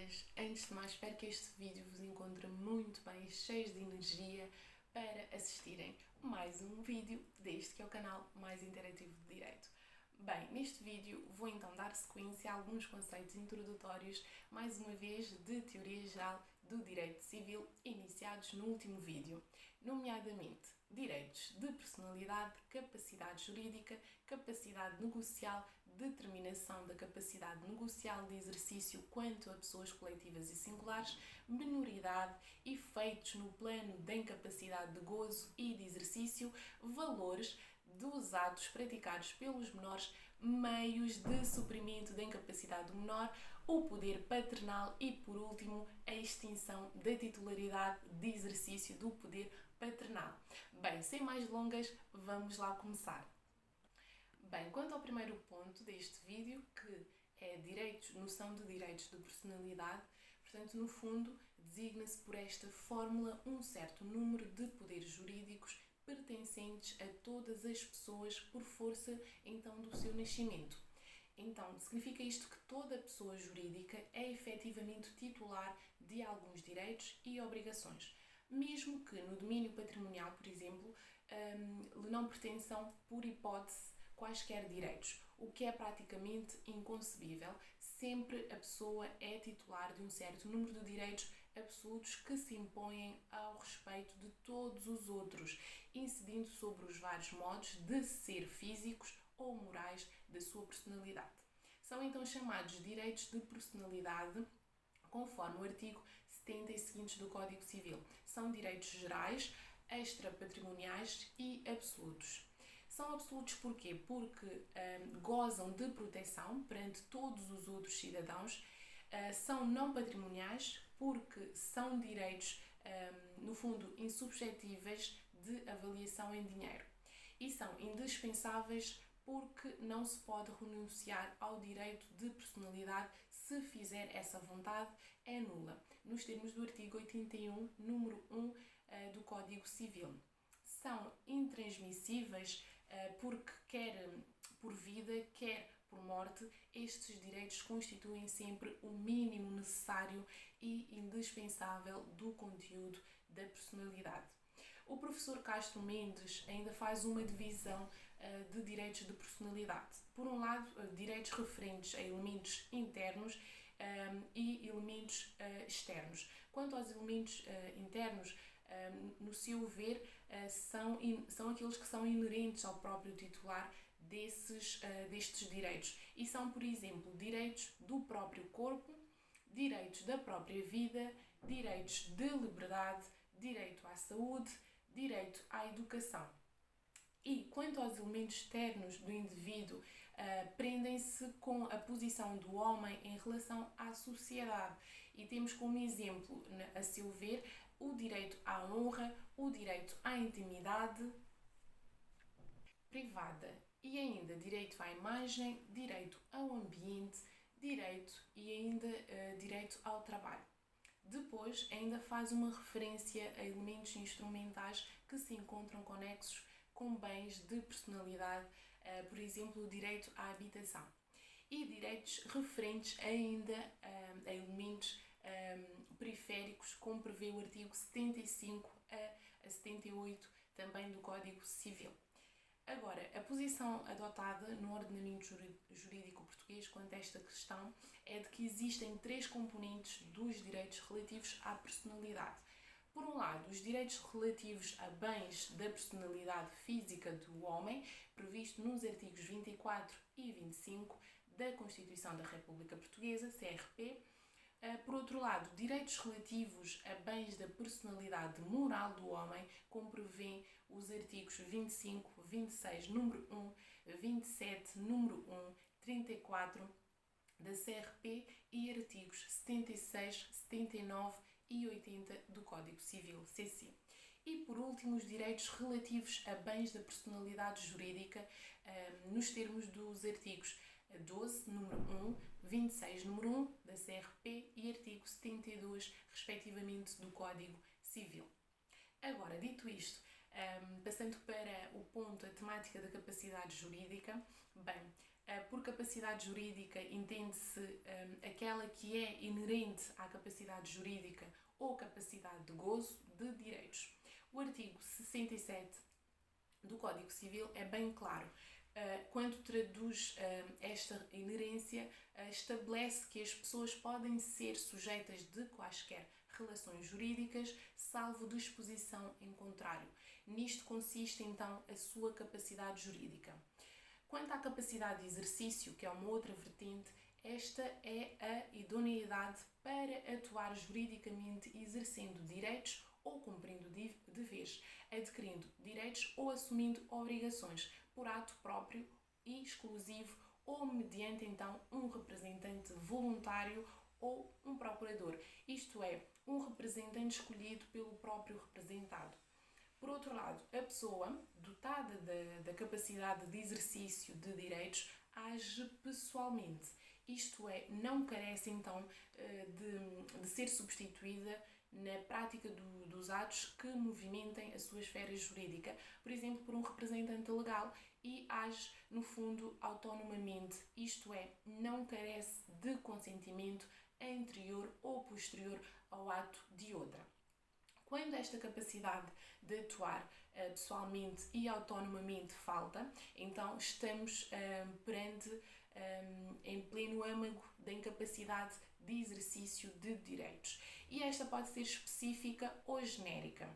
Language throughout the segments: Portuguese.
boas-vindas! Antes de mais, espero que este vídeo vos encontre muito bem, cheios de energia para assistirem mais um vídeo deste que é o canal mais interativo de Direito. Bem, neste vídeo vou então dar sequência a alguns conceitos introdutórios, mais uma vez de teoria geral do direito civil, iniciados no último vídeo, nomeadamente direitos de personalidade, capacidade jurídica, capacidade negocial, determinação da capacidade negocial de exercício quanto a pessoas coletivas e singulares, minoridade, efeitos no plano da incapacidade de gozo e de exercício, valores dos atos praticados pelos menores, meios de suprimento da incapacidade do menor, o poder paternal e, por último, a extinção da titularidade de exercício do poder paternal. Bem, sem mais delongas, vamos lá começar. Bem, quanto ao primeiro ponto deste vídeo, que é noção de direitos de personalidade, portanto, no fundo, designa-se por esta fórmula um certo número de poderes jurídicos pertencentes a todas as pessoas por força, então, do seu nascimento. Então, significa isto que toda pessoa jurídica é efetivamente titular de alguns direitos e obrigações, mesmo que no domínio patrimonial, por exemplo, lhe não pertençam, por hipótese, quaisquer direitos, o que é praticamente inconcebível. Sempre a pessoa é titular de um certo número de direitos absolutos que se impõem ao respeito de todos os outros, incidindo sobre os vários modos de ser físicos ou morais da sua personalidade. São então chamados direitos de personalidade, conforme o artigo 70 e seguintes do Código Civil. São direitos gerais, extrapatrimoniais e absolutos. São absolutos porquê? Porque gozam de proteção perante todos os outros cidadãos. São não patrimoniais porque são direitos, no fundo, insuscetíveis de avaliação em dinheiro. E são indispensáveis porque não se pode renunciar ao direito de personalidade se fizer essa vontade, é nula, nos termos do artigo 81, número 1 do Código Civil. São intransmissíveis porque quer por vida, quer por morte, estes direitos constituem sempre o mínimo necessário e indispensável do conteúdo da personalidade. O professor Castro Mendes ainda faz uma divisão de direitos de personalidade. Por um lado, direitos referentes a elementos internos e elementos externos. Quanto aos elementos internos, no seu ver, são aqueles que são inerentes ao próprio titular destes direitos. E são, por exemplo, direitos do próprio corpo, direitos da própria vida, direitos de liberdade, direito à saúde, direito à educação. E quanto aos elementos externos do indivíduo, prendem-se com a posição do homem em relação à sociedade. E temos como exemplo, a seu ver, o direito à honra, o direito à intimidade privada e ainda direito à imagem, direito ao ambiente, direito e ainda direito ao trabalho. Depois, ainda faz uma referência a elementos instrumentais que se encontram conexos com bens de personalidade, por exemplo, o direito à habitação. E direitos referentes ainda a elementos periféricos, como prevê o artigo 75 a 78 também do Código Civil. Agora, a posição adotada no ordenamento jurídico português quanto a esta questão é de que existem três componentes dos direitos relativos à personalidade. Por um lado, os direitos relativos a bens da personalidade física do homem, previsto nos artigos 24 e 25 da Constituição da República Portuguesa, CRP. Por outro lado, direitos relativos a bens da personalidade moral do homem, como prevêem os artigos 25, 26, número 1, 27, número 1, 34 da CRP e artigos 76, 79 e 80 do Código Civil, CC. E, por último, os direitos relativos a bens da personalidade jurídica, nos termos dos artigos 12, número 1, 26, número 1 da CRP e artigo 72, respectivamente, do Código Civil. Agora, dito isto, passando para o ponto, a temática da capacidade jurídica, bem, Por capacidade jurídica entende-se aquela que é inerente à capacidade jurídica ou capacidade de gozo de direitos. O artigo 67 do Código Civil é bem claro. Quando traduz esta inerência, estabelece que as pessoas podem ser sujeitas de quaisquer relações jurídicas, salvo disposição em contrário. Nisto consiste, então, a sua capacidade jurídica. Quanto à capacidade de exercício, que é uma outra vertente, esta é a idoneidade para atuar juridicamente exercendo direitos ou cumprindo deveres, adquirindo direitos ou assumindo obrigações por ato próprio e exclusivo ou mediante então um representante voluntário ou um procurador, isto é, um representante escolhido pelo próprio representado. Por outro lado, a pessoa dotada da capacidade de exercício de direitos age pessoalmente, isto é, não carece então de ser substituída na prática dos atos que movimentem a sua esfera jurídica, por exemplo, por um representante legal, e age, no fundo, autonomamente, isto é, não carece de consentimento anterior ou posterior ao ato de outra. Quando esta capacidade de atuar pessoalmente e autonomamente falta, então estamos perante em pleno âmago da incapacidade de exercício de direitos. E esta pode ser específica ou genérica.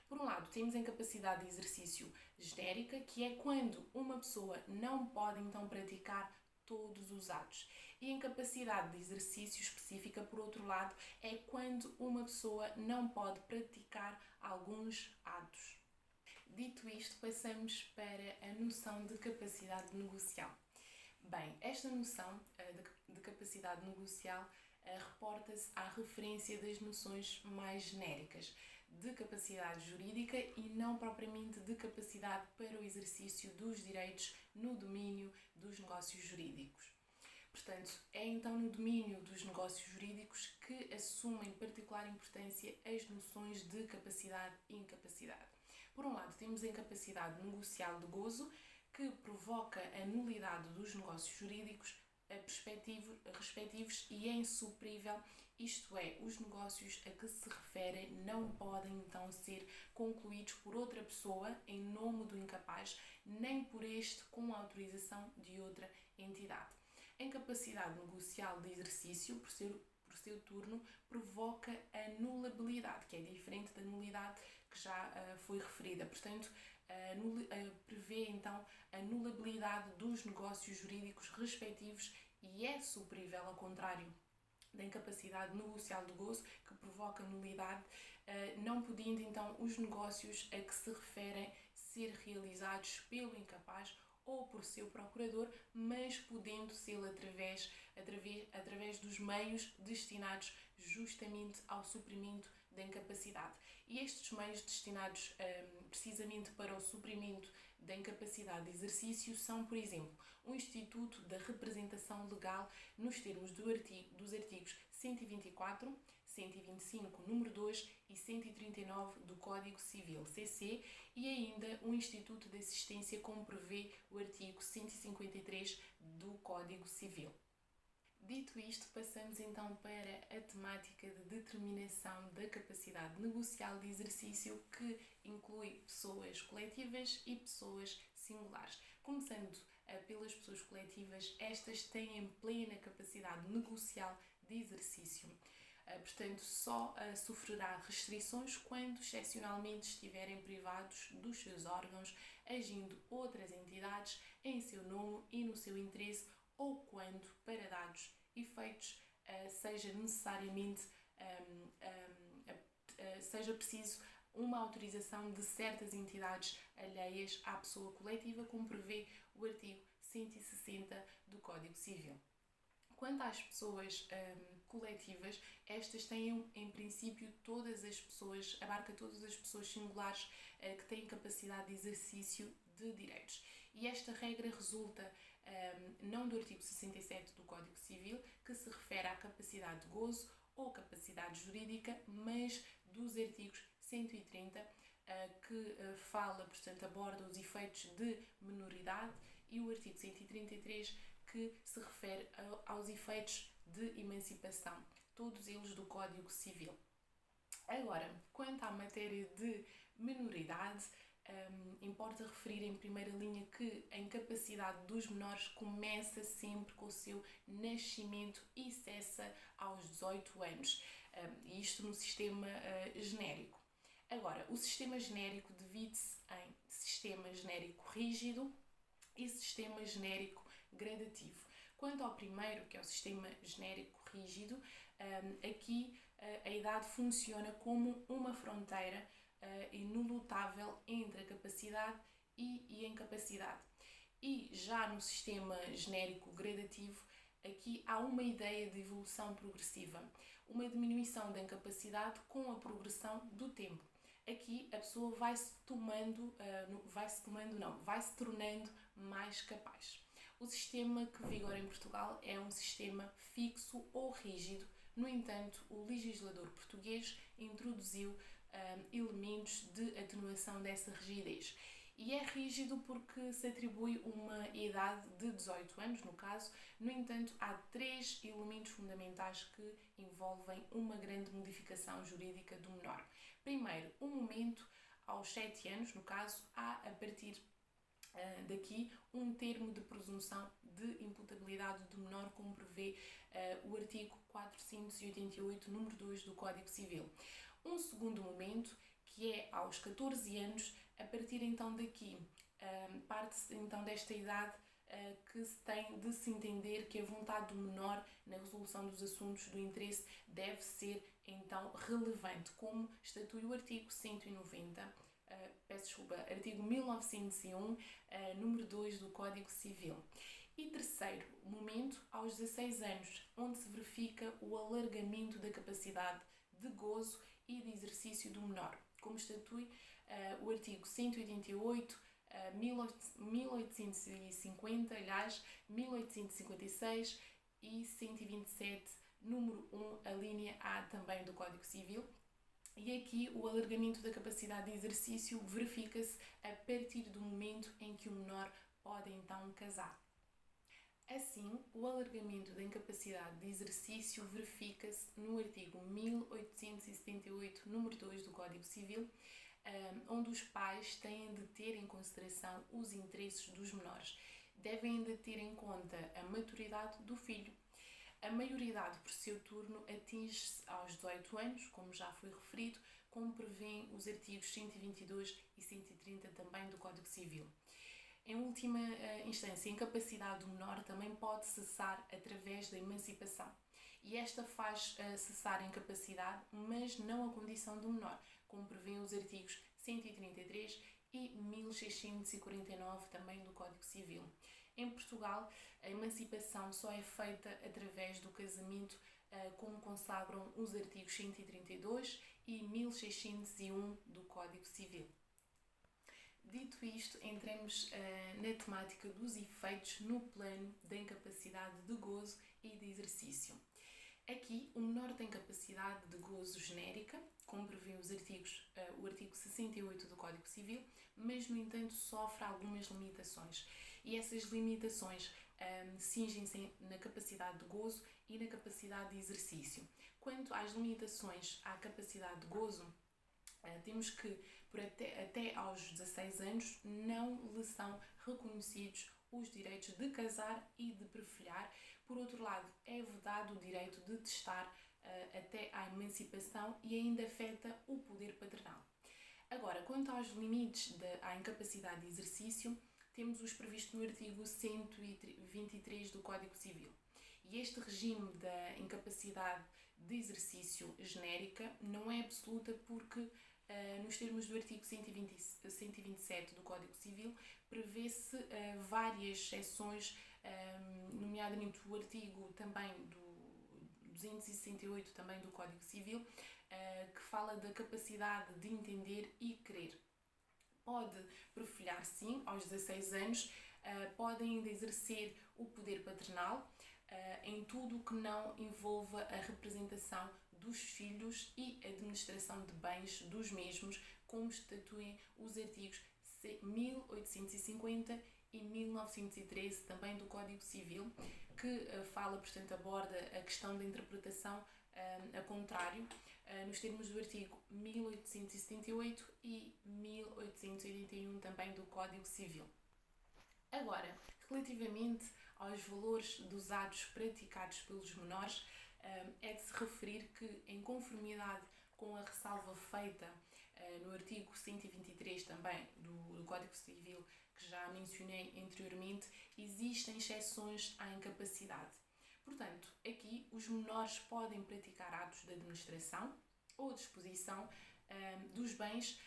Por um lado, temos a incapacidade de exercício genérica, que é quando uma pessoa não pode então praticar todos os atos. E a incapacidade de exercício específica, por outro lado, é quando uma pessoa não pode praticar alguns atos. Dito isto, passamos para a noção de capacidade negocial. Bem, esta noção de capacidade negocial reporta-se à referência das noções mais genéricas de capacidade jurídica e não propriamente de capacidade para o exercício dos direitos no domínio dos negócios jurídicos. Portanto, é então no domínio dos negócios jurídicos que assumem particular importância as noções de capacidade e incapacidade. Por um lado, temos a incapacidade negocial de gozo, que provoca a nulidade dos negócios jurídicos respectivos e é insuprível, isto é, os negócios a que se referem não podem então ser concluídos por outra pessoa em nome do incapaz, nem por este com a autorização de outra entidade. A incapacidade negocial de exercício, por seu turno, provoca a nulabilidade, que é diferente da nulidade que já foi referida. Portanto, prevê então a nulabilidade dos negócios jurídicos respectivos e é superior ao contrário da incapacidade negocial de gozo, que provoca nulidade, não podendo então os negócios a que se referem ser realizados pelo incapaz ou por seu procurador, mas podendo ser através dos meios destinados justamente ao suprimento da incapacidade. E estes meios destinados precisamente para o suprimento da incapacidade de exercício são, por exemplo, o Instituto da Representação Legal nos termos dos artigos 124, 125, número 2 e 139 do Código Civil, CC, e ainda o Instituto de Assistência, como prevê o artigo 153 do Código Civil. Dito isto, passamos então para a temática de determinação da capacidade negocial de exercício, que inclui pessoas coletivas e pessoas singulares. Começando pelas pessoas coletivas, estas têm plena capacidade negocial de exercício. Portanto, só sofrerá restrições quando excepcionalmente estiverem privados dos seus órgãos, agindo outras entidades em seu nome e no seu interesse, ou quando, para dados efeitos, seja necessariamente seja preciso uma autorização de certas entidades alheias à pessoa coletiva, como prevê o artigo 160 do Código Civil. Quanto às pessoas coletivas, estas têm, em princípio, abarca todas as pessoas singulares que têm capacidade de exercício de direitos. E esta regra resulta não do artigo 67 do Código Civil, que se refere à capacidade de gozo ou capacidade jurídica, mas dos artigos 130, que fala, portanto, aborda os efeitos de minoridade, e o artigo 133, que se refere aos efeitos de emancipação, todos eles do Código Civil. Agora, quanto à matéria de menoridade, importa referir em primeira linha que a incapacidade dos menores começa sempre com o seu nascimento e cessa aos 18 anos, isto no sistema genérico. Agora, o sistema genérico divide-se em sistema genérico rígido e sistema genérico gradativo. Quanto ao primeiro, que é o sistema genérico rígido, aqui a idade funciona como uma fronteira inelutável entre a capacidade e a incapacidade. E já no sistema genérico gradativo, aqui há uma ideia de evolução progressiva, uma diminuição da incapacidade com a progressão do tempo. Aqui a pessoa vai se tornando mais capaz. O sistema que vigora em Portugal é um sistema fixo ou rígido. No entanto, o legislador português introduziu elementos de atenuação dessa rigidez. E é rígido porque se atribui uma idade de 18 anos, no caso. No entanto, há 3 elementos fundamentais que envolvem uma grande modificação jurídica do menor. Primeiro, o momento aos 7 anos, no caso, há a partir daqui um termo de presunção de imputabilidade do menor, como prevê o artigo 488, número 2 do Código Civil. Um segundo momento, que é aos 14 anos, a partir então daqui, parte-se então desta idade que se tem de se entender que a vontade do menor na resolução dos assuntos do interesse deve ser então relevante, como estatui o artigo 190, artigo 1901, número 2 do Código Civil. E terceiro momento, aos 16 anos, onde se verifica o alargamento da capacidade de gozo e de exercício do menor, como estatui o artigo 188, 1850, aliás, 1856 e 127, número 1, a linha A também do Código Civil. E aqui o alargamento da capacidade de exercício verifica-se a partir do momento em que o menor pode então casar. Assim, o alargamento da incapacidade de exercício verifica-se no artigo 1878, número 2 do Código Civil, onde os pais têm de ter em consideração os interesses dos menores. Devem de ter em conta a maturidade do filho. A maioridade, por seu turno, atinge-se aos 18 anos, como já foi referido, como prevêem os artigos 122 e 130 também do Código Civil. Em última instância, a incapacidade do menor também pode cessar através da emancipação. E esta faz cessar a incapacidade, mas não a condição do menor, como prevêem os artigos 133 e 1649 também do Código Civil. Em Portugal, a emancipação só é feita através do casamento, como consagram os artigos 132 e 1601 do Código Civil. Dito isto, entremos na temática dos efeitos no plano da incapacidade de gozo e de exercício. Aqui, o menor tem capacidade de gozo genérica, como prevê os artigos, o artigo 68 do Código Civil, mas, no entanto, sofre algumas limitações. E essas limitações cingem-se na capacidade de gozo e na capacidade de exercício. Quanto às limitações à capacidade de gozo, temos que, até aos 16 anos, não lhe são reconhecidos os direitos de casar e de prefilhar. Por outro lado, é vedado o direito de testar até à emancipação e ainda afeta o poder paternal. Agora, quanto aos limites à incapacidade de exercício, temos os previstos no artigo 123 do Código Civil. E este regime da incapacidade de exercício genérica não é absoluta porque, nos termos do artigo 127 do Código Civil, prevê-se várias exceções, nomeadamente o artigo também do 268 também do Código Civil, que fala da capacidade de entender e querer. Pode prefilhar, sim, aos 16 anos, pode ainda exercer o poder paternal em tudo o que não envolva a representação dos filhos e a administração de bens dos mesmos, como estatuem os artigos 1850 e 1913 também do Código Civil, que fala, portanto, aborda a questão da interpretação a contrário, nos termos do artigo 1878 e 1881 também do Código Civil. Agora, relativamente aos valores dos atos praticados pelos menores, é de se referir que, em conformidade com a ressalva feita no artigo 123 também do Código Civil, que já mencionei anteriormente, existem exceções à incapacidade. Portanto, aqui os menores podem praticar atos de administração ou disposição dos bens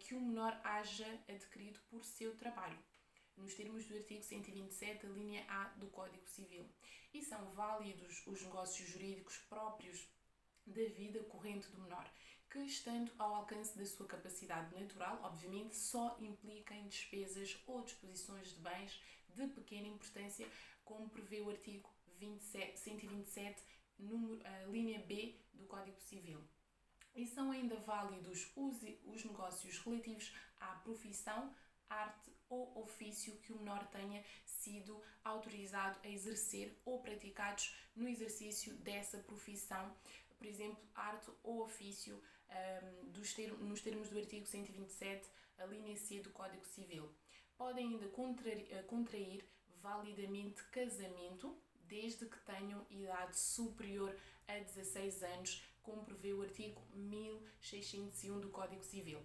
que o menor haja adquirido por seu trabalho, nos termos do artigo 127, a linha A do Código Civil. E são válidos os negócios jurídicos próprios da vida corrente do menor, que, estando ao alcance da sua capacidade natural, obviamente, só implicam despesas ou disposições de bens de pequena importância, como prevê o artigo 127, linha B do Código Civil. E são ainda válidos os negócios relativos à profissão, arte ou ofício que o menor tenha sido autorizado a exercer ou praticados no exercício dessa profissão, por exemplo, arte ou ofício, nos termos do artigo 127, a linha C do Código Civil. Podem ainda contrair validamente casamento, desde que tenham idade superior a 16 anos, como prevê o artigo 1601 do Código Civil.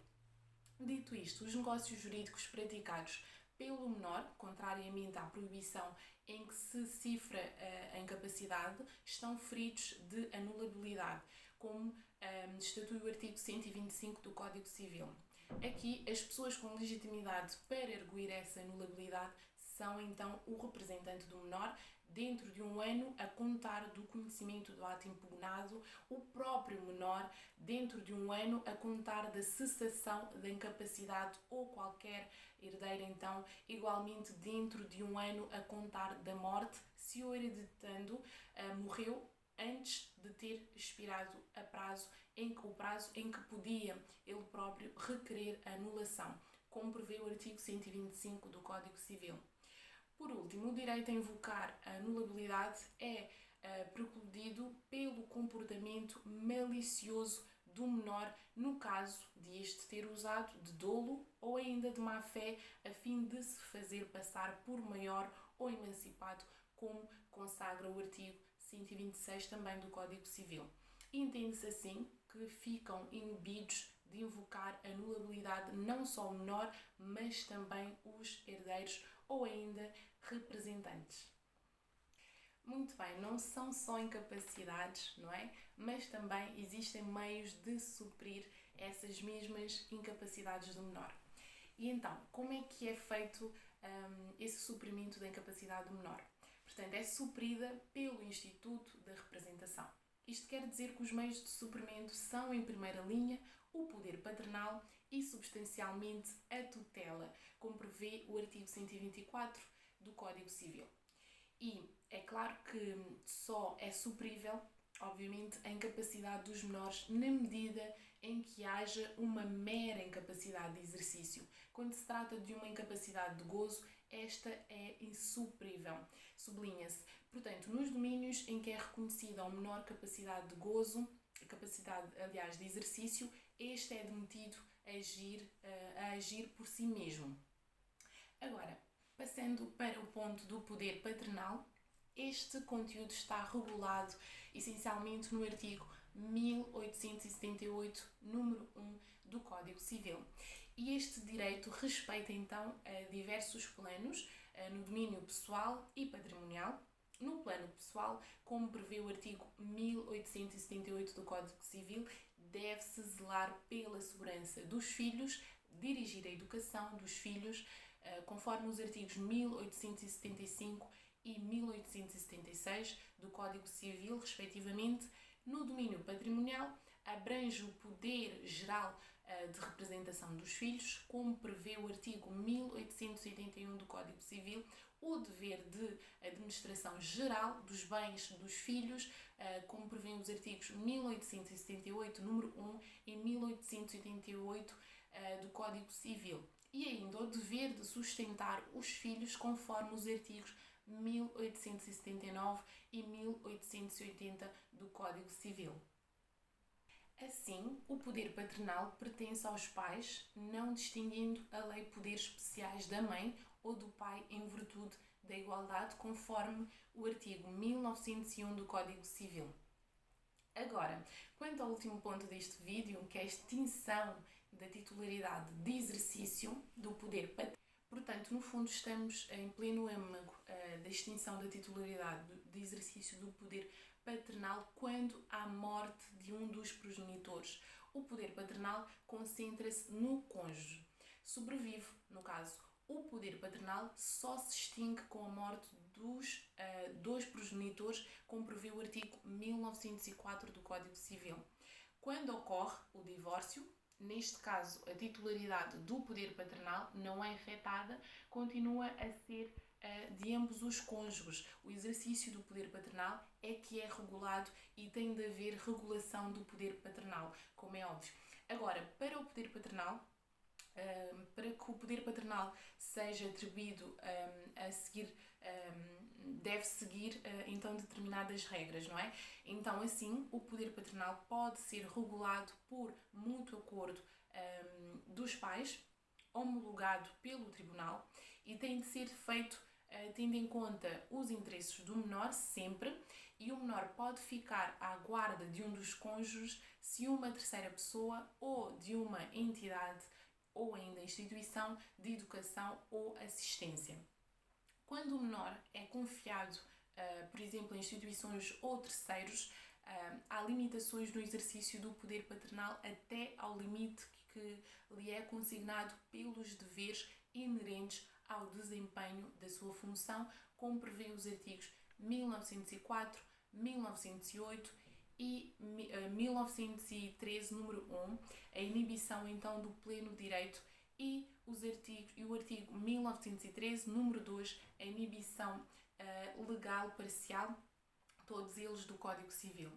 Dito isto, os negócios jurídicos praticados pelo menor, contrariamente à proibição em que se cifra a incapacidade, estão feridos de anulabilidade, como estatui o artigo 125 do Código Civil. Aqui, as pessoas com legitimidade para arguir essa anulabilidade são então o representante do menor, dentro de um ano a contar do conhecimento do ato impugnado, o próprio menor, dentro de um ano a contar da cessação da incapacidade ou qualquer herdeiro, então, igualmente dentro de um ano a contar da morte, se o hereditando morreu antes de ter expirado o prazo em que podia ele próprio requerer a anulação, como prevê o artigo 125 do Código Civil. Por último, o direito a invocar a anulabilidade é precluído pelo comportamento malicioso do menor, no caso de este ter usado de dolo ou ainda de má fé a fim de se fazer passar por maior ou emancipado, como consagra o artigo 126 também do Código Civil. Entende-se assim que ficam inibidos de invocar a anulabilidade não só o menor, mas também os herdeiros ou ainda representantes. Muito bem, não são só incapacidades, não é? Mas também existem meios de suprir essas mesmas incapacidades do menor. E então, como é que é feito esse suprimento da incapacidade do menor? Portanto, é suprida pelo Instituto da Representação. Isto quer dizer que os meios de suprimento são, em primeira linha, o poder paternal e, substancialmente, a tutela, como prevê o artigo 124 do Código Civil. E é claro que só é suprível, obviamente, a incapacidade dos menores na medida em que haja uma mera incapacidade de exercício. Quando se trata de uma incapacidade de gozo, esta é insuprível. Sublinha-se, portanto, nos domínios em que é reconhecida a menor capacidade de gozo, capacidade, de exercício, este é admitido a agir por si mesmo. Agora, passando para o ponto do poder paternal, este conteúdo está regulado essencialmente no artigo 1878, número 1 do Código Civil. E este direito respeita então diversos planos no domínio pessoal e patrimonial. No plano pessoal, como prevê o artigo 1878 do Código Civil, deve-se zelar pela segurança dos filhos, dirigir a educação dos filhos, conforme os artigos 1875 e 1876 do Código Civil, respectivamente. No domínio patrimonial, abrange o poder geral de representação dos filhos, como prevê o artigo 1881 do Código Civil, o dever de administração geral dos bens dos filhos, como prevêem os artigos 1878, número 1, e 1888 do Código Civil. e ainda o dever de sustentar os filhos conforme os artigos 1879 e 1880 do Código Civil. Assim, o poder paternal pertence aos pais, não distinguindo a lei poderes especiais da mãe ou do pai em virtude da igualdade, conforme o artigo 1901 do Código Civil. Agora, quanto ao último ponto deste vídeo, que é a extinção da titularidade de exercício do poder paternal. Portanto, no fundo, estamos em pleno âmago da extinção da titularidade de exercício do poder paternal quando há morte de um dos progenitores. O poder paternal concentra-se no cônjuge. Sobrevive, no caso, o poder paternal só se extingue com a morte dos dois progenitores, como prevê o artigo 1904 do Código Civil. Quando ocorre o divórcio, neste caso a titularidade do poder paternal não é afetada, continua a ser de ambos os cônjuges. O exercício do poder paternal é que é regulado e tem de haver regulação do poder paternal, como é óbvio. Agora, para o poder paternal, para que o poder paternal seja atribuído a seguir, deve seguir então determinadas regras, não é? Então, assim, o poder paternal pode ser regulado por mútuo acordo dos pais, homologado pelo tribunal, e tem de ser feito tendo em conta os interesses do menor sempre, e o menor pode ficar à guarda de um dos cônjuges se uma terceira pessoa ou de uma entidade ou ainda instituição de educação ou assistência. Quando o menor é confiado, por exemplo, a instituições ou terceiros, há limitações no exercício do poder paternal até ao limite que lhe é consignado pelos deveres inerentes ao desempenho da sua função, como prevê os artigos 1904, 1908 e 1913, número 1, a inibição então do pleno direito, e o artigo 1913, número 2, a inibição legal parcial, todos eles do Código Civil.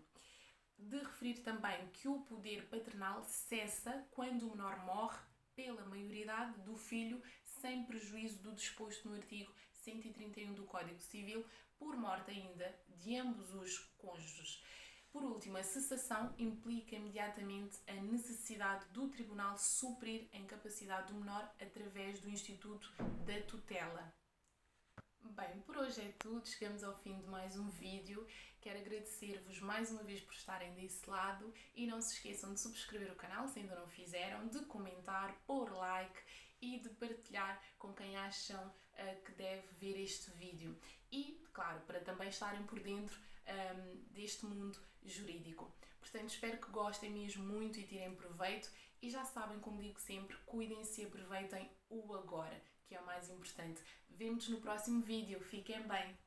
De referir também que o poder paternal cessa quando o menor morre pela maioridade do filho, sem prejuízo do disposto no artigo 131 do Código Civil, por morte ainda de ambos os cônjuges. Por último, a cessação implica imediatamente a necessidade do tribunal suprir a incapacidade do menor através do instituto da tutela. Bem, por hoje é tudo, chegamos ao fim de mais um vídeo. Quero agradecer-vos mais uma vez por estarem desse lado e não se esqueçam de subscrever o canal se ainda não fizeram, de comentar, pôr like e de partilhar com quem acham que deve ver este vídeo. E, claro, para também estarem por dentro deste mundo jurídico. Portanto, espero que gostem mesmo muito e tirem proveito. E já sabem, como digo sempre, cuidem-se e aproveitem o agora, que é o mais importante. Vemo-nos no próximo vídeo. Fiquem bem!